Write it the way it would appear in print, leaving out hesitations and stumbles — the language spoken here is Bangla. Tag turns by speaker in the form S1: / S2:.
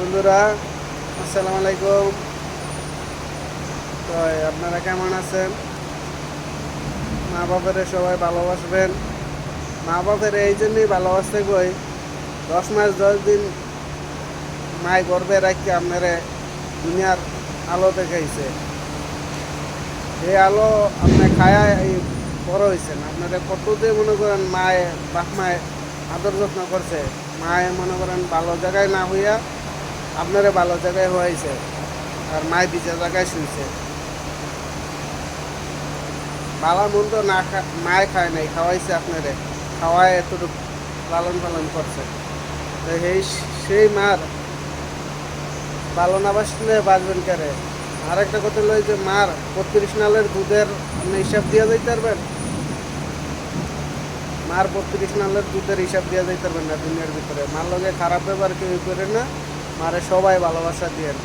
S1: বন্ধুরা, আসসালামু আলাইকুম। তো আপনারা কেমন আছেন? মা বাপের সবাই ভালোবাসবেন। মা বাপের এই জন্যই ভালোবাসতে কই, 10 মাস 10 দিন মায় গর্বে রাখি আপনারে দুনিয়ার আলো দেখাইছে। এই আলো আপনি খায়া এই বড় হয়েছেন। আপনারা কত যে মনে করেন মায়ে বাপ মায়ে আদর যত্ন করছে, মায়ে মনে করেন ভালো জায়গায় না হইয়া আপনারা ভালো জায়গায় হয়েছে, আর মায় বিচার জায়গায় শুইছে। ভালো মন্দ না মায় খায় নাই, খাওয়াইছে আপনারে, খাওয়ায় এতটুকু লালন পালন করছে। তো সেই মার ভালো না বাসলে বাঁচবেন কারে? আর একটা কথা লই যে মার 32 নালের দুধের আপনি হিসাব দিয়া যাইতে পারবেন? মার 32 নালের দুধের হিসাব দিয়া যাইতে পারবেন না দুনিয়ার ভিতরে। মার লগে খারাপ ব্যবহার কেউ করে না, মারে সবাই ভালোবাসা দিয়েন।